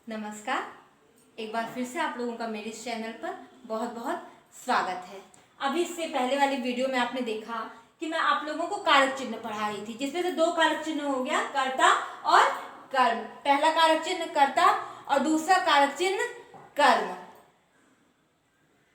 नमस्कार। एक बार फिर से आप लोगों का मेरे इस चैनल पर बहुत बहुत स्वागत है। अभी इससे पहले वाली वीडियो में आपने देखा कि मैं आप लोगों को कारक चिन्ह पढ़ा रही थी, जिसमें से दो कारक चिन्ह हो गया, कर्ता और कर्म। पहला कारक चिन्ह कर्ता और दूसरा कारक चिन्ह कर्म।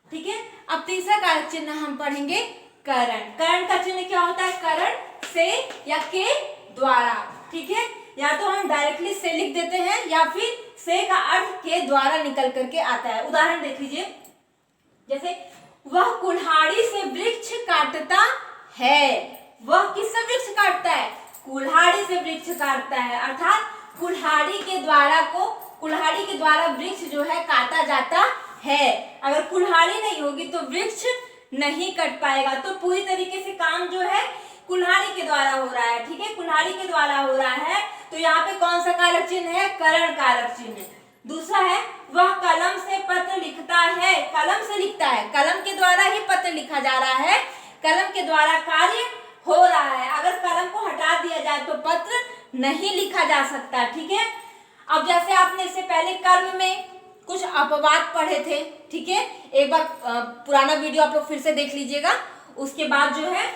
ठीक है, अब तीसरा कारक चिन्ह हम पढ़ेंगे करण। करण का चिन्ह क्या होता है? करण से या के द्वारा। ठीक है, या तो हम डायरेक्टली से लिख देते हैं या फिर से का अर्थ के द्वारा निकल करके आता है। उदाहरण देख लीजिए, जैसे वह कुल्हाड़ी से वृक्ष काटता है। वह किससे वृक्ष काटता है? कुल्हाड़ी से वृक्ष काटता है, अर्थात कुल्हाड़ी के द्वारा वृक्ष जो है काटा जाता है। अगर कुल्हाड़ी नहीं होगी तो वृक्ष नहीं कट पाएगा। तो पूरी तरीके से काम जो है कुल्हाड़ी के द्वारा हो रहा है। ठीक है, कुल्हाड़ी के द्वारा हो रहा है। तो यहाँ पे कौन सा कारक चिन्ह है? करण कारक चिन्ह। दूसरा है वह कलम से पत्र लिखता है। कलम से लिखता है, कलम के द्वारा ही पत्र लिखा जा रहा है, कलम के द्वारा कार्य हो रहा है। अगर कलम को हटा दिया जाए तो पत्र नहीं लिखा जा सकता। ठीक है, अब जैसे आपने इससे पहले कर्म में कुछ अपवाद पढ़े थे। ठीक है, एक बार पुराना वीडियो आप लोग फिर से देख लीजिएगा, उसके बाद जो है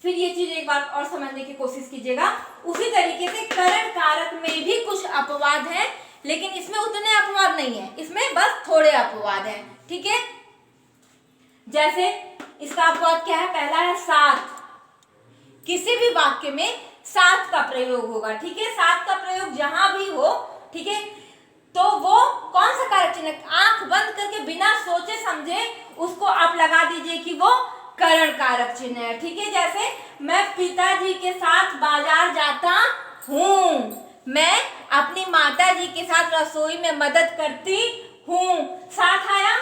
फिर ये चीज एक बार और समझने की कोशिश कीजिएगा। उसी तरीके से करण कारक में भी कुछ अपवाद हैं, लेकिन इसमें उतने अपवाद नहीं है, इसमें बस थोड़े अपवाद हैं। ठीक है, जैसे इसका अपवाद क्या है? पहला है साथ। किसी भी वाक्य में साथ का प्रयोग होगा। ठीक है, साथ का प्रयोग जहां भी हो, ठीक है, तो वो कौन सा कारक चिन्ह? आंख बंद करके बिना सोचे समझे उसको आप लगा दीजिए कि वो करण कारक चिन्ह है। ठीक है, जैसे मैं पिताजी के साथ बाजार जाता हूँ, मैं अपनी माताजी के साथ रसोई में मदद करती हूँ। साथ आया,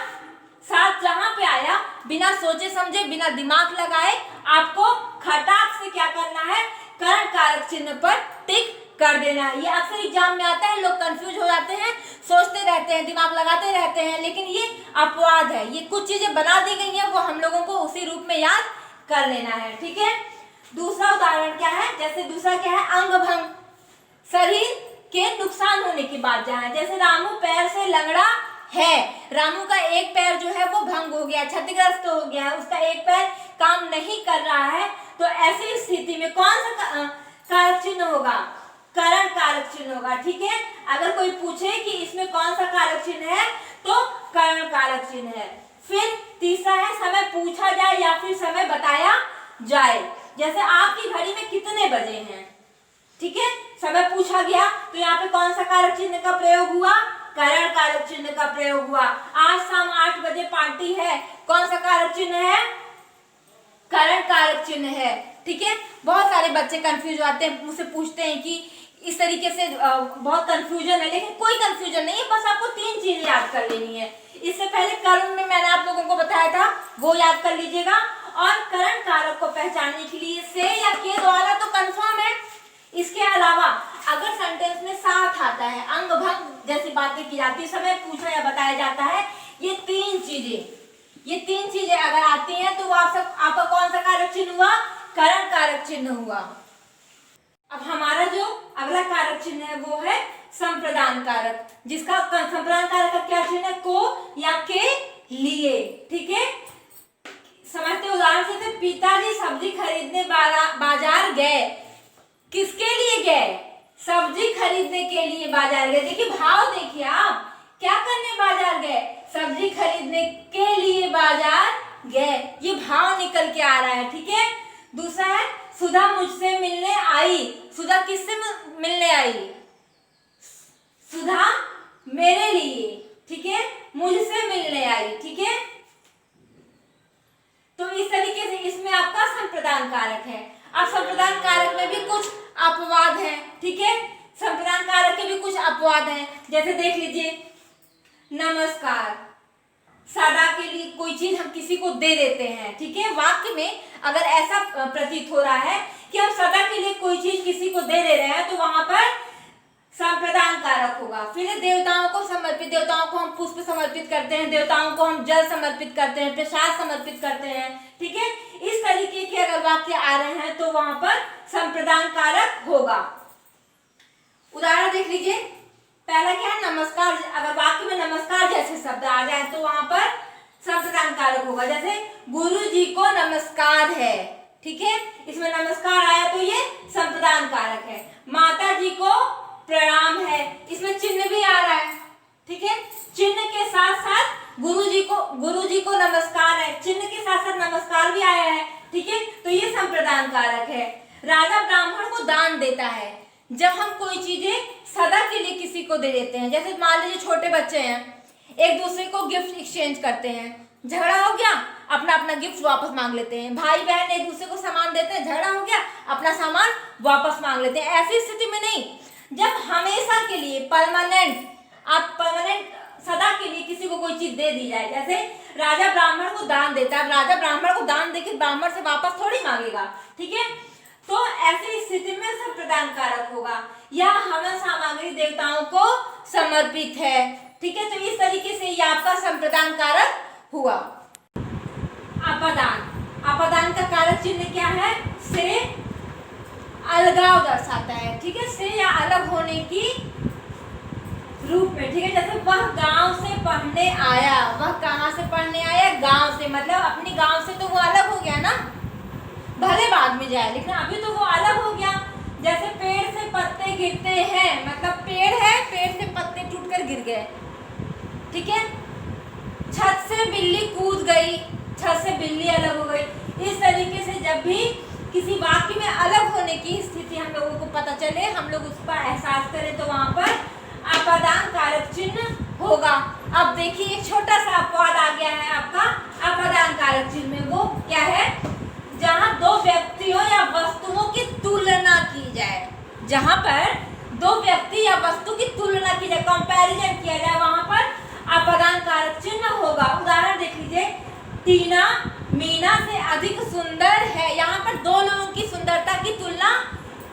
साथ जहां पे आया, बिना सोचे समझे, बिना दिमाग लगाए आपको खटाक से क्या करना है? करण कारक चिन्ह पर टिक कर देना है। ये अक्सर एग्जाम में आता है, लोग कंफ्यूज हो जाते हैं, सोचते रहते हैं, दिमाग लगाते रहते हैं, लेकिन ये अपवाद है। ये कुछ चीजें बना दी गई हैं, वो हम लोगों को उसी रूप में याद कर लेना है। ठीक है, दूसरा उदाहरण क्या है? जैसे दूसरा क्या है? अंग भंग, शरीर के नुकसान होने की बात जहां है। जैसे रामू पैर से लंगड़ा है, रामू का एक पैर जो है वो भंग हो गया, क्षतिग्रस्त हो गया, उसका एक पैर काम नहीं कर रहा है। तो ऐसी स्थिति में कौन सा कारक चिन्ह होगा? करण कारक चिन्ह होगा। ठीक है, अगर कोई पूछे कि इसमें कौन सा कारक चिन्ह है तो करण कारक चिन्ह है। फिर तीसरा है समय पूछा जाए या फिर समय बताया जाए। जैसे आपकी घड़ी में कितने बजे हैं? ठीक है, समय पूछा गया तो यहाँ पे कौन सा कारक चिन्ह का प्रयोग हुआ? करण कारक चिन्ह का प्रयोग हुआ। आज शाम 8 बजे पार्टी है, कौन सा कारक चिन्ह है? करण कारक चिन्ह है। ठीक है, बहुत सारे बच्चे कंफ्यूज आते हैं, मुझसे पूछते हैं कि इस तरीके से बहुत कंफ्यूजन है, लेकिन कोई कंफ्यूजन नहीं है, बस आपको 3 चीजें याद कर लेनी है। इससे पहले कर्म में मैंने आप लोगों को बताया था, वो याद कर लीजिएगा। और करण कारक को पहचानने के लिए से या के द्वारा तो कंफर्म है। इसके अलावा अगर सेंटेंस में साथ आता है, अंग भंग जैसी बातें की जाती है, समय पूछा या बताया जाता है, ये तीन चीजें अगर आती हैं तो वो आपका कौन सा कारक चिन्ह हुआ? करण कारक चिन्ह हुआ। अब हमारा जो अगला कारक चिन्ह है वो है संप्रदान कारक, जिसका संप्रदान कारक का क्या चिन्ह है? को या के लिए। ठीक है, समझते उदाहरण से, पिताजी सब्जी खरीदने बाजार गए। किसके लिए गए? सब्जी खरीदने के लिए बाजार गए। देखिए भाव, देखिए आप क्या करने बाजार गए? सब्जी खरीदने के लिए बाजार गए, ये भाव निकल के आ रहा है। ठीक है, दूसरा है सुधा मुझसे मिलने आई। सुधा किससे मिलने आई? सुधा मेरे लिए, ठीक है, मुझसे मिलने आई। ठीक है, तो इस तरीके से इसमें आपका संप्रदान कारक है। अब संप्रदान कारक में भी कुछ अपवाद हैं। ठीक है, संप्रदान कारक के भी कुछ अपवाद हैं। जैसे देख लीजिए, नमस्कार, सदा के लिए कोई चीज हम किसी को दे देते हैं। ठीक है, वाक्य में अगर ऐसा प्रतीत हो रहा है कि हम सदा के लिए कोई चीज किसी को दे रहे हैं तो वहां पर संप्रदान कारक होगा। फिर देवताओं को समर्पित, देवताओं को हम पुष्प समर्पित करते हैं, देवताओं को हम जल समर्पित करते हैं, प्रसाद समर्पित करते हैं। ठीक है, इस तरीके के अगर वाक्य आ रहे हैं तो वहां पर संप्रदान कारक होगा। उदाहरण देख लीजिए, पहला क्या है? ठीक है, इसमें नमस्कार आया तो ये संप्रदान कारक है। माता जी को प्रणाम है, इसमें चिन्ह भी आ रहा है, ठीक है, चिन्ह के साथ साथ गुरु जी को नमस्कार है, चिन्ह के साथ साथ नमस्कार भी आया है, ठीक है, तो ये संप्रदान कारक है। राजा ब्राह्मण को दान देता है, जब हम कोई चीजें सदा के लिए किसी को दे देते हैं, जैसे मान लीजिए छोटे बच्चे हैं, एक दूसरे को गिफ्ट एक्सचेंज करते हैं, झगड़ा हो गया, अपना अपना गिफ्ट वापस मांग लेते हैं। भाई बहन एक दूसरे को सामान देते हैं, झगड़ा हो गया, अपना सामान वापस मांग लेते हैं। ऐसी स्थिति में नहीं, जब हमेशा के लिए परमानेंट सदा के लिए किसी को कोई चीज दे दी जाए, जैसे राजा ब्राह्मण को दान देता है, राजा ब्राह्मण को दान देकर ब्राह्मण से वापस थोड़ी मांगेगा, ठीक है, तो ऐसी स्थिति में संप्रदान कारक होगा। यह हवन सामग्री देवताओं को समर्पित है, ठीक है, तो इस तरीके से ये आपका संप्रदान कारक हुआ। अपादान का कारक चिन्ह क्या है? से अलगाव दर्शाता है, ठीक है, से या अलग होने की रूप में, ठीक है, जैसे वह गांव से पढ़ने आया, वह कहाँ से पढ़ने आया? गांव से, मतलब अपनी गांव से तो वो अलग हो गया ना, भले बाद में जाए लेकिन अभी तो वो अलग हो गया। जैसे पेड़ से पत्ते गिरते हैं, मतलब पेड़ है, पेड़ से पत्ते टूटकर गिर गए, ठीक है, छत से बिल्ली कूद गई, छत से बिल्ली अलग हो गई। इस तरीके से जब भी किसी वाक्य में अलग होने की स्थिति हम लोगों को पता चले, हम लोग उसका एहसास करें, तो वहां पर अपादान कारक चिन्ह होगा। अब देखिए एक छोटा सा अपवाद आ गया है आपका अपादान कारक चिन्ह में, वो क्या है? जहां दो व्यक्तियों या वस्तुओं की तुलना की जाए, जहां पर दो व्यक्ति या वस्तु की तुलना की जाए, कंपैरिजन किया जाए, वहां पर अपादान कारक चिन्ह होगा। उदाहरण देख लीजिए, टीना मीना से अधिक सुंदर है, यहाँ पर दो लोगों की सुंदरता की तुलना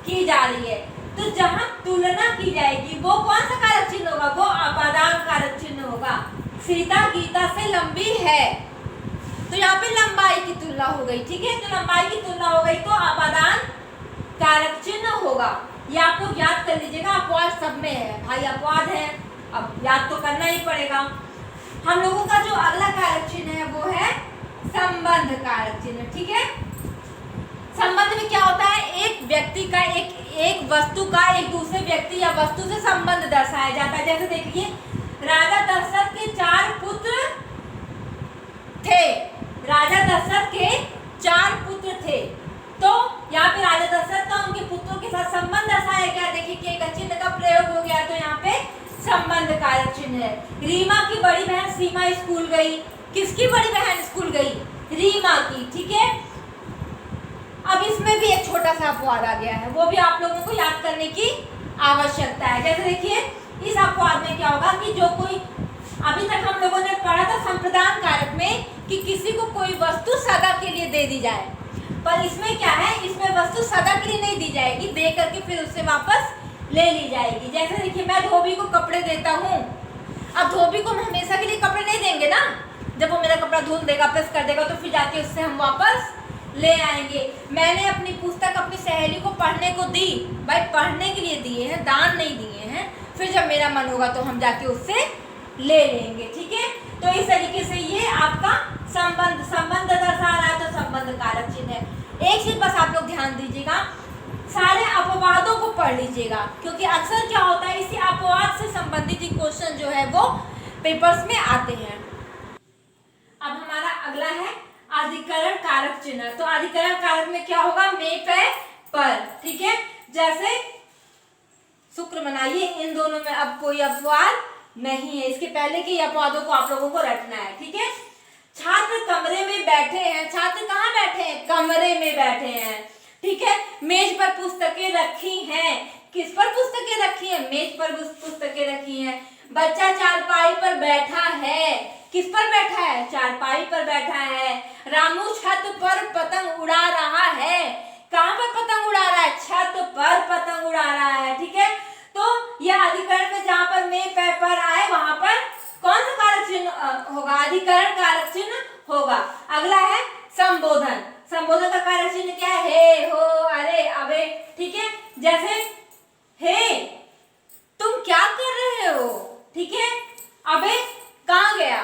की जा रही है, तो जहां तुलना की जाएगी वो कौन सा कारक चिन्ह होगा? वो अपादान कारक चिन्ह होगा। सीता गीता से लंबी है, तो यहाँ पे लंबाई की तुलना हो गई, ठीक है, तो लंबाई की तुलना हो गई तो अपादान कारक चिन्ह होगा। ये आप लोग याद कर लीजिएगा, अपवाद सब में है भाई, अपवाद है, अब याद तो करना ही पड़ेगा। हम लोगों का जो अगला कारक चिन्ह है वो है संबंध कारक चिन्ह, ठीक है। संबंध में क्या होता है? एक व्यक्ति का एक वस्तु का एक दूसरे व्यक्ति या वस्तु से संबंध दर्शाया जाता है। जैसे देखिए, राजा दशरथ के 4 पुत्र थे, राजा दशरथ के 4 पुत्र थे, तो यहाँ पे राजा दशरथ का उनके पुत्रों के साथ संबंध दर्शाया गया। देखिए कि एक चिन्ह का प्रयोग हो गया, तो यहाँ पे संबंध कारक चिन्ह है। रीमा की बड़ी बहन सीमा स्कूल गई, किसकी बड़ी बहन स्कूल गई? रीमा की, ठीक है। अब इसमें भी एक छोटा सा अपवाद आ गया है, वो भी आप लोगों को याद करने की आवश्यकता है। जैसे देखिए, इस अपवाद में क्या होगा कि जो कोई, अभी तक हम लोगों ने पढ़ा था संप्रदान कारक में कि किसी को कोई वस्तु सदा के लिए दे दी जाए, पर इसमें क्या है? इसमें वस्तु सदा के लिए नहीं दी जाएगी, दे करके फिर उससे वापस ले ली जाएगी। जैसे देखिए, मैं धोबी को कपड़े देता हूँ, अब धोबी को हम हमेशा के लिए कपड़े नहीं देंगे ना, जब वो मेरा कपड़ा धुल देगा, प्रेस कर देगा, तो फिर जाके उससे हम वापस ले आएंगे। मैंने अपनी पुस्तक अपनी सहेली को पढ़ने को दी, भाई पढ़ने के लिए दिए हैं, दान नहीं दिए हैं, फिर जब मेरा मन होगा तो हम जाके उससे ले लेंगे, ठीक है। तो इस तरीके से ये आपका संबंध दर्शा रहा है, तो संबंध कारक चिन्ह है। एक चीज बस आप लोग ध्यान दीजिएगा, सारे अपवादों को पढ़ लीजिएगा, क्योंकि अक्सर क्या होता है, इसी अपवाद से संबंधित क्वेश्चन जो है वो पेपर्स में आते हैं। अब हमारा अगला है अधिकरण कारक चिन्ह। तो अधिकरण कारक में क्या होगा? में, पे, पर, ठीक है। जैसे शुक्र मनाइए, इन दोनों में अब कोई अपवाद नहीं है, इसके पहले के अपवादों को आप लोगों को रटना है, ठीक है। छात्र कमरे में बैठे हैं, छात्र कहाँ बैठे हैं? कमरे में बैठे हैं, ठीक है। मेज पर पुस्तकें रखी हैं, किस पर पुस्तकें रखी हैं? मेज पर पुस्तकें रखी हैं। बच्चा चारपाई पर बैठा है, किस पर बैठा है? चारपाई पर बैठा है। रामू छत पर पतंग उड़ा रहा है, कहाँ पर पतंग उड़ा रहा है? छत पर पतंग उड़ा रहा है, ठीक है। तो यह अधिकरण में जहाँ पर में, पे, पर आए, वहां पर कौन सा कारक चिन्ह होगा? अधिकरण कारक चिन्ह होगा। अगला है संबोधन। संबोधन का कारक चिन्ह क्या है? हे, हो, अरे, अबे, ठीक है। जैसे हे, तुम क्या कर रहे हो, ठीक है। अबे कहाँ गया?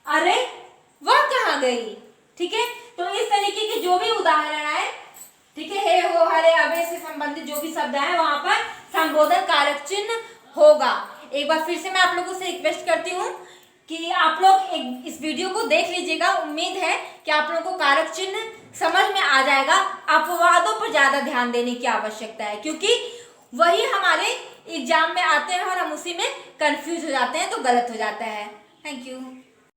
अरे वह कहाँ गई, ठीक है। तो इस तरीके के जो भी संबंधित जो भी शब्द है वहां पर संबोधन कारक चिन्ह होगा। एक बार फिर से मैं आप लोगों से रिक्वेस्ट करती हूँ कि आप लोग इस वीडियो को देख लीजिएगा। उम्मीद है कि आप लोगों को कारक चिन्ह समझ में आ जाएगा। अपवादों पर ज्यादा ध्यान देने की आवश्यकता है, क्योंकि वही हमारे एग्जाम में आते हैं और हम उसी में कंफ्यूज हो जाते हैं, तो गलत हो जाता है। Thank you.